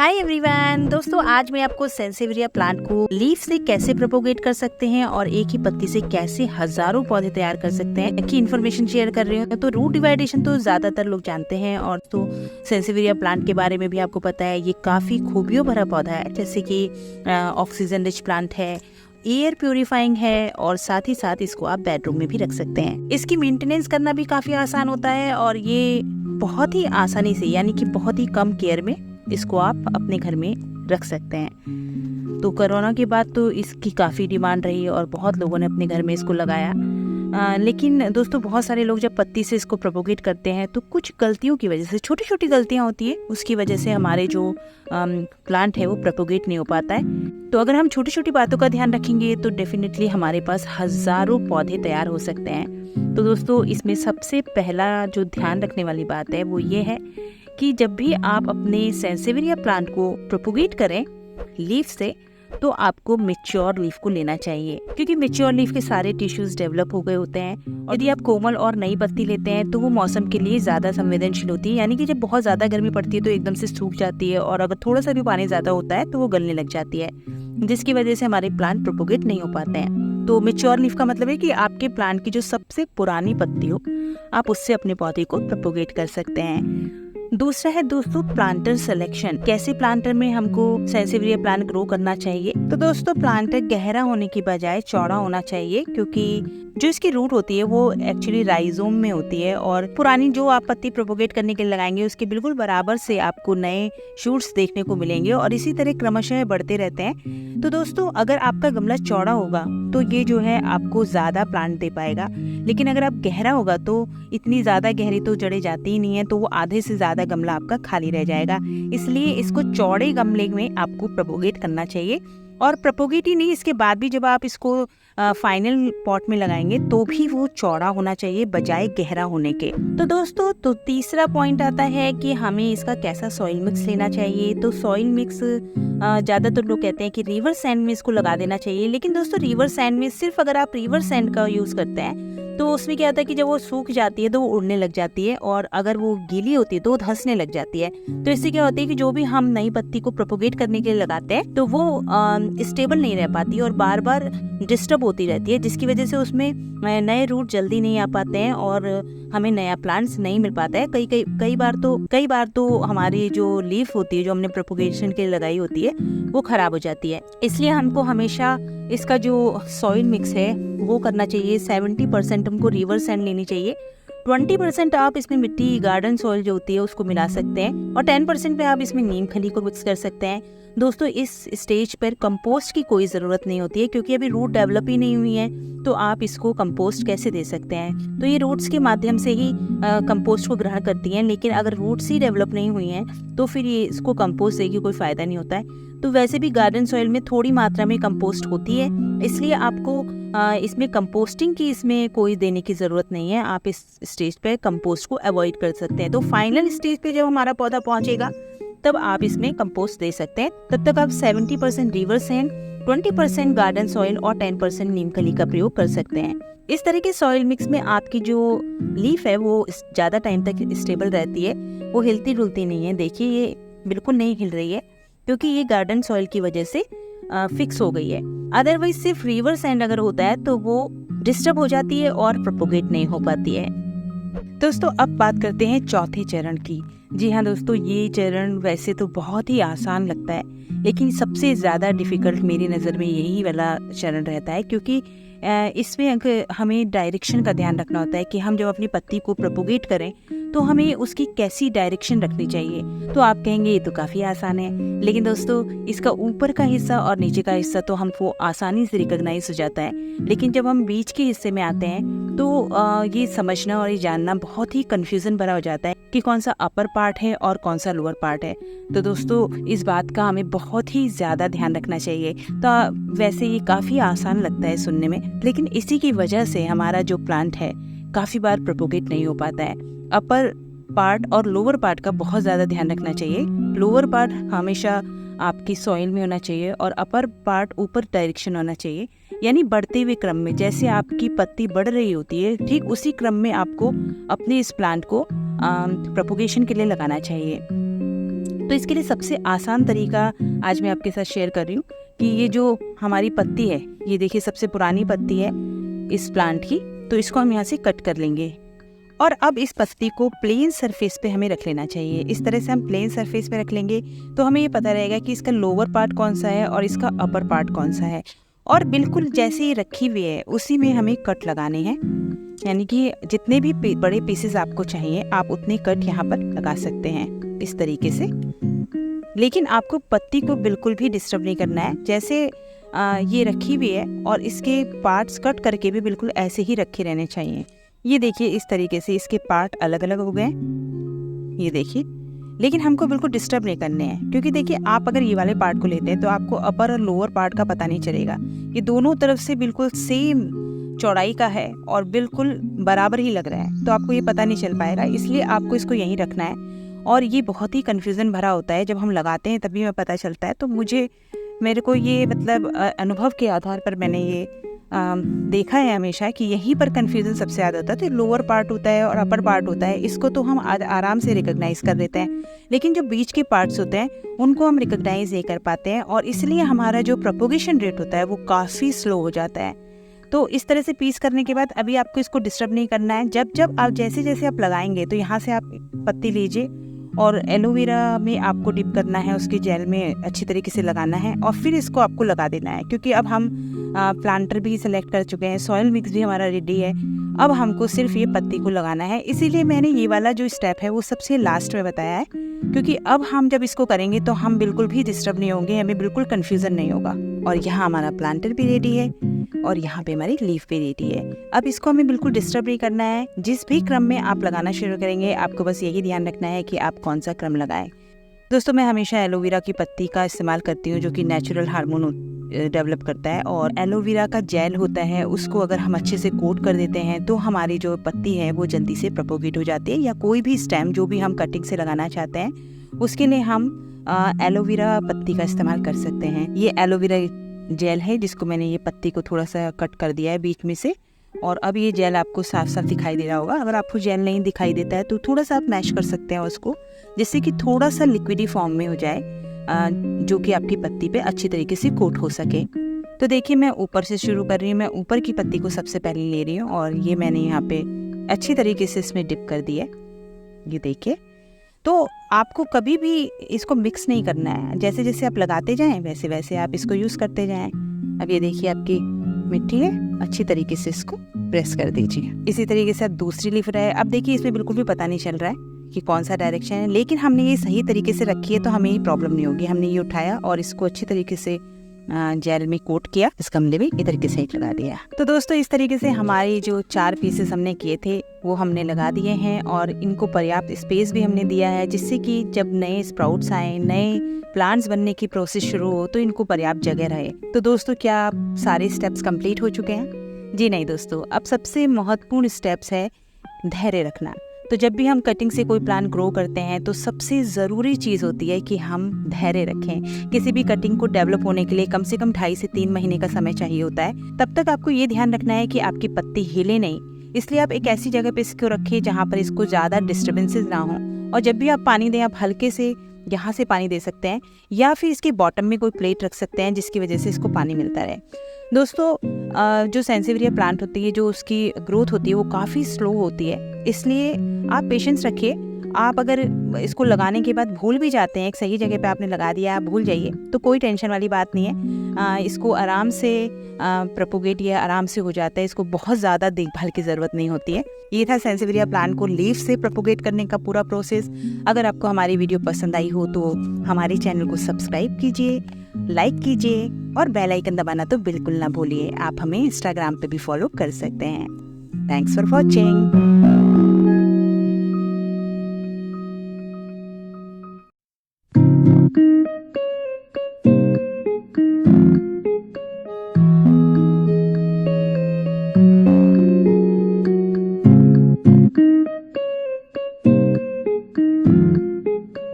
Hi everyone दोस्तों, आज मैं आपको सेंसेवियरिया प्लांट को लीफ से कैसे प्रोपोगेट कर सकते हैं और एक ही पत्ती से कैसे हजारों पौधे तैयार कर सकते हैं की इन्फॉर्मेशन शेयर कर रही हूँ। तो रूट डिवाइडेशन तो ज्यादातर लोग जानते हैं और तो सेंसेवियरिया प्लांट के बारे में भी आपको पता है। ये काफी खूबियों भरा पौधा है, जैसे कि ऑक्सीजन रिच प्लांट है, एयर प्यूरिफाइंग है और साथ ही साथ इसको आप बेडरूम में भी रख सकते हैं। इसकी मेंटेनेंस करना भी काफी आसान होता है और ये बहुत ही आसानी से यानी कि बहुत ही कम केयर में इसको आप अपने घर में रख सकते हैं। तो कोरोना के बाद तो इसकी काफ़ी डिमांड रही और बहुत लोगों ने अपने घर में इसको लगाया। लेकिन दोस्तों, बहुत सारे लोग जब पत्ती से इसको प्रोपोगेट करते हैं तो कुछ गलतियों की वजह से, छोटी छोटी गलतियां होती है, उसकी वजह से हमारे जो प्लांट है वो प्रोपोगेट नहीं हो पाता है। तो अगर हम छोटी छोटी बातों का ध्यान रखेंगे तो डेफिनेटली हमारे पास हजारों पौधे तैयार हो सकते हैं। तो दोस्तों, इसमें सबसे पहला जो ध्यान रखने वाली बात है वो ये है कि जब भी आप अपने सेंसेवियरिया प्लांट को प्रोपोगेट करें लीफ से, तो आपको मैच्योर लीफ को लेना चाहिए, क्योंकि मैच्योर लीफ के सारे टिश्यूज डेवलप हो गए होते हैं। और यदि आप कोमल और नई पत्ती लेते हैं तो वो मौसम के लिए ज़्यादा संवेदनशील होती है, यानी कि जब बहुत ज़्यादा गर्मी पड़ती है तो एकदम से सूख जाती है और अगर थोड़ा सा भी पानी ज़्यादा होता है तो वो गलने लग जाती है, जिसकी वजह से हमारे प्लांट प्रोपोगेट नहीं हो पाते हैं। तो मैच्योर लीफ का मतलब है कि आपके प्लांट की जो सबसे पुरानी पत्ती हो, आप उससे अपने पौधे को प्रोपोगेट कर सकते हैं। दूसरा है दोस्तों प्लांटर सिलेक्शन। कैसे प्लांटर में हमको सेंसेवियरिया प्लांट ग्रो करना चाहिए? तो दोस्तों, प्लांटर गहरा होने की बजाय चौड़ा होना चाहिए, क्योंकि जो इसकी रूट होती है वो एक्चुअली राइजोम में होती है और पुरानी जो आप पत्ती प्रोपोगेट करने के लिए लगाएंगे उसके बिल्कुल बराबर से आपको नए शूट्स देखने को मिलेंगे और इसी तरह क्रमशः बढ़ते रहते हैं। तो दोस्तों, अगर आपका गमला चौड़ा होगा तो ये जो है आपको ज्यादा प्लांट दे पाएगा, लेकिन अगर आप गहरा होगा तो इतनी ज्यादा गहरी तो जड़ें जाती ही नहीं है, तो वो आधे से ज्यादा गमला आपका खाली रह जाएगा। इसलिए इसको चौड़े गमले में आपको प्रोपोगेट करना चाहिए। और प्रोपोगेट ही नहीं, इसके बाद भी जब आप इसको फाइनल पॉट में लगाएंगे तो भी वो चौड़ा होना चाहिए बजाय गहरा होने के। तो दोस्तों, तो तीसरा पॉइंट आता है कि हमें इसका कैसा सॉइल मिक्स लेना चाहिए। तो सॉइल मिक्स ज़्यादातर लोग कहते हैं कि रिवर सैंड में इसको लगा देना चाहिए, लेकिन दोस्तों रिवर सैंड में सिर्फ अगर आप रिवर सैंड का यूज़ करते हैं तो उसमें क्या होता है कि जब वो सूख जाती है तो वो उड़ने लग जाती है, और अगर वो गीली होती है तो वो धंसने लग जाती है। तो इससे क्या होता है कि जो भी हम नई पत्ती को प्रोपोगेट करने के लिए लगाते हैं तो वो स्टेबल नहीं रह पाती और बार बार डिस्टर्ब होती रहती है, जिसकी वजह से उसमें नए रूट जल्दी नहीं आ पाते हैं और हमें नया प्लांट्स नहीं मिल पाता है। कई बार तो हमारी जो लीफ होती है जो हमने प्रोपोगेशन के लिए लगाई होती है वो खराब हो जाती है। इसलिए हमको हमेशा इसका जो सॉइल मिक्स है वो करना चाहिए। 70% हमको रिवर सैंड लेनी चाहिए, 20% आप इसमें मिट्टी गार्डन सॉइल जो होती है उसको मिला सकते हैं और 10% पे आप इसमें नीम खली को मिक्स कर सकते हैं। दोस्तों, इस स्टेज पर कंपोस्ट की कोई ज़रूरत नहीं होती है, क्योंकि अभी रूट डेवलप ही नहीं हुई है, तो आप इसको कंपोस्ट कैसे दे सकते हैं? तो ये रूट्स के माध्यम से ही कंपोस्ट को ग्रहण करती हैं, लेकिन अगर रूट्स ही डेवलप नहीं हुई हैं तो फिर ये इसको कंपोस्ट देगी कोई फ़ायदा नहीं होता है। तो वैसे भी गार्डन सॉइल में थोड़ी मात्रा में कंपोस्ट होती है, इसलिए आपको इसमें कंपोस्टिंग की इसमें कोई देने की ज़रूरत नहीं है। आप इस स्टेज पे कंपोस्ट को अवॉइड कर सकते हैं। तो फाइनल स्टेज पे जब हमारा पौधा पहुंचेगा तब आप इसमें कंपोस्ट दे सकते हैं। तब तक आप 70% रिवर सैंड, 20% गार्डन सॉइल और 10% नीम खली का प्रयोग कर सकते हैं। इस तरह के सॉइल मिक्स में आपकी जो लीफ है वो ज़्यादा टाइम तक स्टेबल रहती है, वो हिलती डुलती नहीं है। देखिए, ये बिल्कुल नहीं हिल रही है क्योंकि ये गार्डन सॉइल की वजह से फिक्स हो गई है। अदरवाइज सिर्फ रिवर सैंड अगर होता है तो वो डिस्टर्ब हो जाती है और प्रोपोगेट नहीं हो पाती है। दोस्तों, अब बात करते हैं चौथे चरण की। जी हाँ दोस्तों, ये चरण वैसे तो बहुत ही आसान लगता है, लेकिन सबसे ज़्यादा डिफ़िकल्ट मेरी नज़र में यही वाला चरण रहता है, क्योंकि इसमें हमें डायरेक्शन का ध्यान रखना होता है कि हम जब अपनी पत्ती को प्रोपोगेट करें तो हमें उसकी कैसी डायरेक्शन रखनी चाहिए। तो आप कहेंगे ये तो काफ़ी आसान है, लेकिन दोस्तों इसका ऊपर का हिस्सा और नीचे का हिस्सा तो हमको आसानी से रिकॉग्नाइज हो जाता है, लेकिन जब हम बीच के हिस्से में आते हैं तो ये समझना और ये जानना बहुत ही कन्फ्यूज़न भरा हो जाता है कि कौन सा अपर पार्ट है और कौन सा लोअर पार्ट है। तो दोस्तों, इस बात का हमें बहुत ही ज़्यादा ध्यान रखना चाहिए। तो वैसे ये काफ़ी आसान लगता है सुनने में, लेकिन इसी की वजह से हमारा जो प्लांट है काफ़ी बार प्रोपोगेट नहीं हो पाता है। अपर पार्ट और लोअर पार्ट का बहुत ज़्यादा ध्यान रखना चाहिए। लोअर पार्ट हमेशा आपकी सॉइल में होना चाहिए और अपर पार्ट ऊपर डायरेक्शन होना चाहिए, यानी बढ़ते हुए क्रम में। जैसे आपकी पत्ती बढ़ रही होती है, ठीक उसी क्रम में आपको अपने इस प्लांट को प्रोपोगेशन के लिए लगाना चाहिए। तो इसके लिए सबसे आसान तरीका आज मैं आपके साथ शेयर कर रही हूँ कि ये जो हमारी पत्ती है, ये देखिए सबसे पुरानी पत्ती है इस प्लांट की, तो इसको हम यहाँ से कट कर लेंगे। और अब इस पत्ती को प्लेन सरफेस पे हमें रख लेना चाहिए। इस तरह से हम प्लेन सरफेस पे रख लेंगे तो हमें ये पता रहेगा कि इसका लोअर पार्ट कौन सा है और इसका अपर पार्ट कौन सा है। और बिल्कुल जैसे ये रखी हुई है उसी में हमें कट लगाने हैं, यानी कि जितने भी बड़े पीसेस आपको चाहिए आप उतने कट यहाँ पर लगा सकते हैं इस तरीके से। लेकिन आपको पत्ती को बिल्कुल भी डिस्टर्ब नहीं करना है। जैसे ये रखी हुई है और इसके पार्ट्स कट करके भी बिल्कुल ऐसे ही रखे रहने चाहिए। ये देखिए इस तरीके से इसके पार्ट अलग अलग हो गए, ये देखिए। लेकिन हमको बिल्कुल डिस्टर्ब नहीं करने हैं, क्योंकि देखिए आप अगर ये वाले पार्ट को लेते हैं तो आपको अपर और लोअर पार्ट का पता नहीं चलेगा। ये दोनों तरफ से बिल्कुल सेम चौड़ाई का है और बिल्कुल बराबर ही लग रहा है, तो आपको ये पता नहीं चल पाएगा। इसलिए आपको इसको यहीं रखना है। और ये बहुत ही कन्फ्यूज़न भरा होता है, जब हम लगाते हैं तभी हमें पता चलता है। तो मेरे को ये मतलब अनुभव के आधार पर मैंने ये देखा है हमेशा कि यहीं पर कन्फ्यूज़न सबसे ज़्यादा होता है। तो लोअर पार्ट होता है और अपर पार्ट होता है, इसको तो हम आराम से रिकॉग्नाइज कर देते हैं, लेकिन जो बीच के पार्ट्स होते हैं उनको हम रिकॉग्नाइज नहीं कर पाते हैं, और इसलिए हमारा जो प्रोपोगेशन रेट होता है वो काफ़ी स्लो हो जाता है। तो इस तरह से पीस करने के बाद अभी आपको इसको डिस्टर्ब नहीं करना है। जब आप जैसे आप लगाएंगे तो यहाँ से आप पत्ती लीजिए और एलोवेरा में आपको डिप करना है, उसके जेल में अच्छी तरीके से लगाना है और फिर इसको आपको लगा देना है। क्योंकि अब हम प्लांटर भी सिलेक्ट कर चुके हैं, सॉइल मिक्स भी हमारा रेडी है, अब हमको सिर्फ ये पत्ती को लगाना है। इसीलिए मैंने ये वाला जो स्टेप है वो सबसे लास्ट में बताया है, क्योंकि अब हम जब इसको करेंगे तो हम बिल्कुल भी डिस्टर्ब नहीं होंगे, हमें बिल्कुल कन्फ्यूज़न नहीं होगा। और यहाँ हमारा प्लांटर भी रेडी है और यहाँ पे हमारी लीफ भी रेडी है। अब इसको हमें बिल्कुल डिस्टर्ब नहीं करना है। जिस भी क्रम में आप लगाना शुरू करेंगे आपको बस यही ध्यान रखना है कि आप कौन सा क्रम लगाएं। दोस्तों, मैं हमेशा एलोवेरा की पत्ती का इस्तेमाल करती हूँ, जो कि नेचुरल हार्मोन डेवलप करता है। और एलोवेरा का जेल होता है, उसको अगर हम अच्छे से कोट कर देते हैं तो हमारी जो पत्ती है वो जल्दी से प्रोपोगेट हो जाती है। या कोई भी स्टेम जो भी हम कटिंग से लगाना चाहते हैं उसके लिए हम एलोवेरा पत्ती का इस्तेमाल कर सकते हैं। ये एलोवेरा जेल है जिसको मैंने ये पत्ती को थोड़ा सा कट कर दिया है बीच में से, और अब ये जेल आपको साफ साफ दिखाई दे रहा होगा। अगर आपको जेल नहीं दिखाई देता है तो थोड़ा सा आप मैश कर सकते हैं उसको, जिससे कि थोड़ा सा लिक्विडी फॉर्म में हो जाए, जो कि आपकी पत्ती पे अच्छी तरीके से कोट हो सके। तो देखिए मैं ऊपर से शुरू कर रही हूँ। मैं ऊपर की पत्ती को सबसे पहले ले रही हूँ और ये मैंने यहाँ पे अच्छी तरीके से इसमें डिप कर दिया, ये देखिए। तो आपको कभी भी इसको मिक्स नहीं करना है, जैसे जैसे आप लगाते जाएं वैसे वैसे आप इसको यूज़ करते जाएं। अब ये देखिए आपकी मिट्टी है, अच्छी तरीके से इसको प्रेस कर दीजिए। इसी तरीके से आप दूसरी लीफ है। अब देखिए इसमें बिल्कुल भी पता नहीं चल रहा है कि कौन सा डायरेक्शन है, लेकिन हमने ये सही तरीके से रखी है तो हमें ये प्रॉब्लम नहीं होगी। हमने ये उठाया और इसको अच्छी तरीके से जेल में कोट किया, इस गमले में इस तरीके से लगा दिया। तो दोस्तों, इस तरीके से हमारी जो 4 पीसेस हमने किए थे वो हमने लगा दिए हैं और इनको पर्याप्त स्पेस भी हमने दिया है, जिससे कि जब नए स्प्राउट्स आए, नए प्लांट्स बनने की प्रोसेस शुरू हो तो इनको पर्याप्त जगह रहे। तो दोस्तों, क्या सारे स्टेप्स कंप्लीट हो चुके हैं? जी नहीं दोस्तों, अब सबसे महत्वपूर्ण स्टेप्स है धैर्य रखना। तो जब भी हम कटिंग से कोई प्लांट ग्रो करते हैं तो सबसे ज़रूरी चीज़ होती है कि हम धैर्य रखें। किसी भी कटिंग को डेवलप होने के लिए कम से कम 2.5 से 3 महीने का समय चाहिए होता है। तब तक आपको ये ध्यान रखना है कि आपकी पत्ती हिले नहीं, इसलिए आप एक ऐसी जगह पे इसको रखें जहाँ पर इसको ज़्यादा डिस्टर्बेंसेस ना हो। और जब भी आप पानी दें आप हल्के से यहाँ से पानी दे सकते हैं, या फिर इसके बॉटम में कोई प्लेट रख सकते हैं जिसकी वजह से इसको पानी मिलता रहे। दोस्तों, जो सेंसिविरिया प्लांट होती है, जो उसकी ग्रोथ होती है वो काफ़ी स्लो होती है, इसलिए आप पेशेंस रखिए। आप अगर इसको लगाने के बाद भूल भी जाते हैं, एक सही जगह पे आपने लगा दिया, आप भूल जाइए तो कोई टेंशन वाली बात नहीं है। इसको आराम से प्रोपोगेट या आराम से हो जाता है, इसको बहुत ज़्यादा देखभाल की ज़रूरत नहीं होती है। ये था सेंसिविरिया प्लांट को लीफ से प्रोपोगेट करने का पूरा प्रोसेस। अगर आपको हमारी वीडियो पसंद आई हो तो हमारे चैनल को सब्सक्राइब कीजिए, लाइक कीजिए और बेल आइकन दबाना तो बिल्कुल ना भूलिए। आप हमें इंस्टाग्राम पे भी फॉलो कर सकते हैं। Thanks for watching.